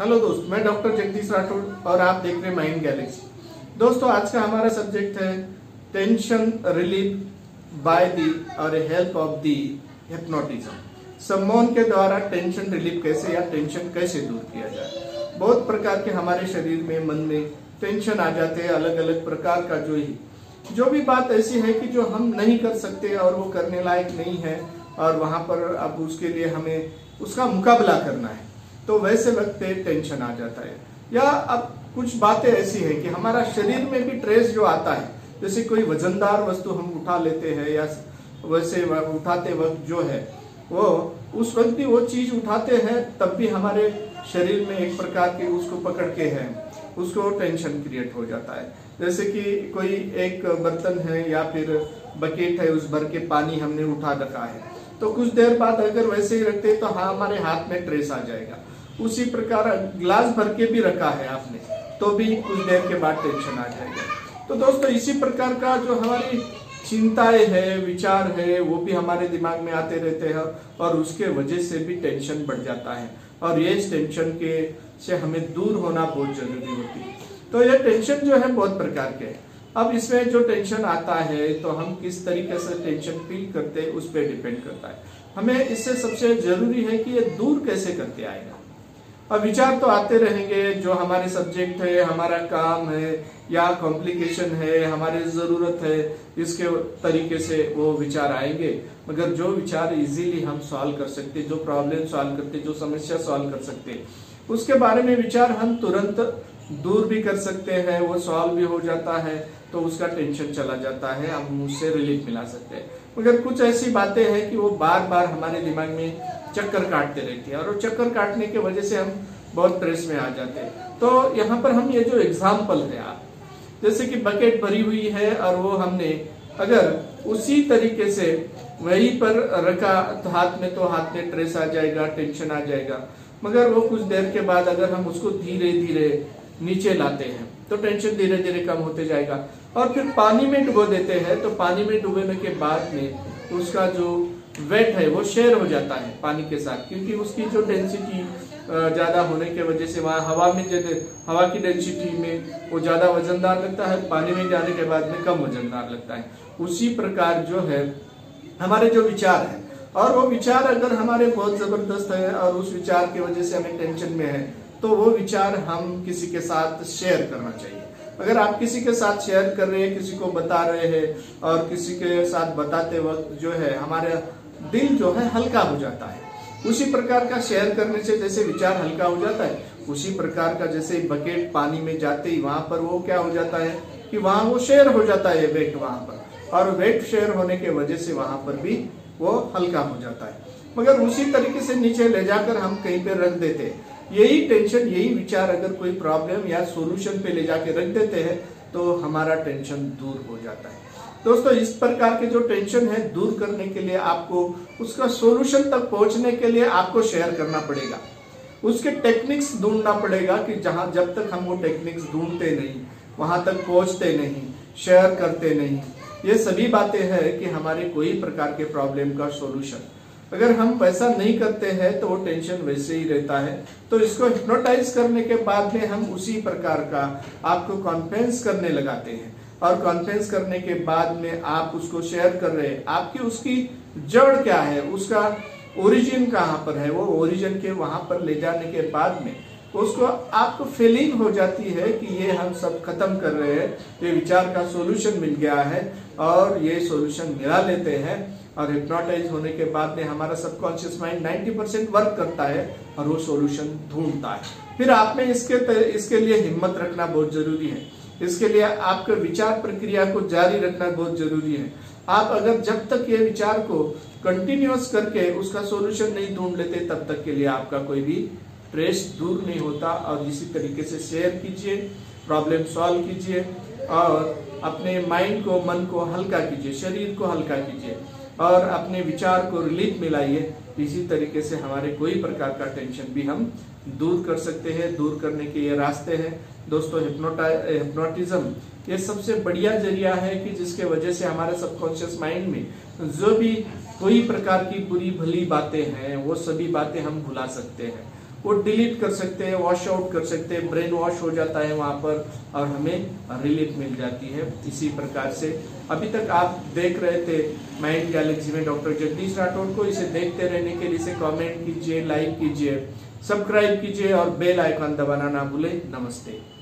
Hello दोस्त, मैं doctor Jagdish Rathore और आप देख रहे हैं माइंड गैलेक्सी। दोस्तों, आज का हमारा सब्जेक्ट है टेंशन रिलीफ बाय दी और हेल्प ऑफ दी हिप्नोटिज्म। सम्मोहन के द्वारा टेंशन रिलीफ कैसे या टेंशन कैसे दूर किया जाए। बहुत प्रकार के हमारे शरीर में, मन में टेंशन आ जाते हैं, अलग अलग प्रकार का। जो भी बात ऐसी है कि जो हम नहीं कर सकते और वो करने लायक नहीं है और वहां पर अब उसके लिए हमें उसका मुकाबला करना है, तो वैसे वक्त पे टेंशन आ जाता है। या अब कुछ बातें ऐसी है कि हमारा शरीर में भी स्ट्रेस जो आता है, जैसे कोई वजनदार वस्तु हम उठा लेते हैं या वैसे उठाते वक्त जो है वो उस वक्त भी वो चीज उठाते हैं, तब भी हमारे शरीर में एक प्रकार की उसको पकड़ के है, उसको टेंशन क्रिएट हो जाता है। जैसे कि कोई एक बर्तन है या फिर बकेट है, उस भर के पानी हमने उठा रखा है, तो कुछ देर बाद अगर वैसे ही रखते तो हाँ हमारे हाथ में ट्रेस आ जाएगा। उसी प्रकार गिलास भर के भी रखा है आपने, तो भी कुछ देर के बाद टेंशन आ जाएगा। तो दोस्तों, इसी प्रकार का जो हमारी चिंताएं है, विचार है, वो भी हमारे दिमाग में आते रहते हैं और उसके वजह से भी टेंशन बढ़ जाता है और ये टेंशन के से हमें दूर होना बहुत जरूरी होती है। तो ये टेंशन जो है बहुत प्रकार के है। अब इसमें जो टेंशन आता है तो हम किस तरीके से टेंशन फील करते हैं उस पर डिपेंड करता है। हमें इससे सबसे जरूरी है कि ये दूर कैसे करके आएगा। अब विचार तो आते रहेंगे, जो हमारे सब्जेक्ट है, हमारा काम है या कॉम्प्लिकेशन है, हमारी जरूरत है, इसके तरीके से वो विचार आएंगे। मगर जो विचार इजीली हम सॉल्व कर सकते, जो प्रॉब्लम सॉल्व करते, जो समस्या सॉल्व कर सकते, उसके बारे में विचार हम तुरंत दूर भी कर सकते हैं, वो सॉल्व भी हो जाता है, तो उसका टेंशन चला जाता है, हम उससे रिलीफ मिला सकते हैं। मगर कुछ ऐसी बातें हैं कि वो बार बार हमारे दिमाग में चक्कर काटते रहती है और वो चक्कर काटने की वजह से हम बहुत स्ट्रेस में आ जाते हैं। तो यहाँ पर हम ये जो एग्जाम्पल है, आप जैसे कि बकेट भरी हुई है और वो हमने अगर उसी तरीके से वहीं पर रखा तो हाथ में स्ट्रेस आ जाएगा, टेंशन आ जाएगा। मगर वो कुछ देर के बाद अगर हम उसको धीरे धीरे नीचे लाते हैं तो टेंशन धीरे धीरे कम होते जाएगा। और फिर पानी में डुबो देते हैं, तो पानी में डुबोने के बाद में उसका जो वेट है वो शेयर हो जाता है पानी के साथ, क्योंकि उसकी जो डेंसिटी ज्यादा होने के वजह से वहाँ हवा की डेंसिटी में वो ज्यादा वजनदार लगता है, पानी में जाने के बाद में कम वजनदार लगता है। उसी प्रकार जो है हमारे जो विचार है, और वो विचार अगर हमारे बहुत जबरदस्त है और उस विचार की वजह से हमें टेंशन में है, तो वो विचार हम किसी के साथ शेयर करना चाहिए। अगर आप किसी के साथ शेयर कर रहे हैं, किसी को बता रहे हैं और किसी के साथ बताते वक्त जो है हमारा दिल जो है हल्का हो जाता है। उसी प्रकार का शेयर करने से जैसे विचार हल्का हो जाता है, उसी प्रकार का जैसे बकेट पानी में जाते ही वहां पर वो क्या हो जाता है कि वहां वो शेयर हो जाता है वेट वहां पर, और वेट शेयर होने के वजह से वहां पर भी वो हल्का हो जाता है। मगर उसी तरीके से नीचे ले जाकर हम कहीं पे रख देते हैं, यही टेंशन, यही विचार अगर कोई प्रॉब्लम या सॉल्यूशन पे ले जाके रख देते हैं तो हमारा टेंशन दूर हो जाता है। दोस्तों, इस प्रकार के जो टेंशन है दूर करने के लिए आपको उसका सॉल्यूशन तक पहुंचने के लिए आपको शेयर करना पड़ेगा, उसके टेक्निक्स ढूंढना पड़ेगा कि जहां जब तक हम वो टेक्निक्स ढूंढते नहीं, वहां तक पहुंचते नहीं, शेयर करते नहीं, ये सभी बातें हैं कि हमारे कोई प्रकार के प्रॉब्लम का सॉल्यूशन अगर हम वैसा नहीं करते हैं तो वो टेंशन वैसे ही रहता है। तो इसको हिप्नोटाइज करने के बाद में हम उसी प्रकार का आपको कॉन्फ्रेंस करने लगाते हैं, और कॉन्फ्रेंस करने के बाद में आप उसको शेयर कर रहे हैं, आपकी उसकी जड़ क्या है, उसका ओरिजिन कहाँ पर है, वो ओरिजिन के वहां पर ले जाने के बाद में उसको आपको फीलिंग हो जाती है कि ये हम सब खत्म कर रहे हैं, ये विचार का सॉल्यूशन मिल गया है और ये सॉल्यूशन मिला लेते हैं। और हिप्नोटाइज होने के बाद में हमारा सबकॉन्शियस माइंड 90% वर्क करता है और वो सॉल्यूशन ढूंढता है। फिर आप में इसके लिए हिम्मत रखना बहुत जरूरी है, इसके लिए आपके विचार प्रक्रिया को जारी रखना बहुत जरूरी है। आप अगर जब तक ये विचार को कंटिन्यूअस करके उसका सॉल्यूशन नहीं ढूंढ लेते, तब तक के लिए आपका कोई भी स्ट्रेस दूर नहीं होता। और इसी तरीके से शेयर कीजिए, प्रॉब्लम सॉल्व कीजिए और अपने माइंड को, मन को हल्का कीजिए, शरीर को हल्का कीजिए और अपने विचार को रिलीफ मिलाइए। इसी तरीके से हमारे कोई प्रकार का टेंशन भी हम दूर कर सकते हैं। दूर करने के ये रास्ते हैं दोस्तों। हिप्नोटिज्म ये सबसे बढ़िया जरिया है कि जिसके वजह से हमारे सबकॉन्शियस माइंड में जो भी कोई प्रकार की बुरी भली बातें हैं वो सभी बातें हम भुला सकते हैं वो डिलीट कर सकते हैं, वॉश आउट कर सकते हैं, ब्रेन वॉश हो जाता है वहां पर और हमें रिलीफ मिल जाती है। इसी प्रकार से अभी तक आप देख रहे थे माइंड गैलेक्सी में डॉक्टर जगदीश राठौड़ को। इसे देखते रहने के लिए इसे कमेंट कीजिए, लाइक कीजिए, सब्सक्राइब कीजिए और बेल आइकन दबाना ना भूले। नमस्ते।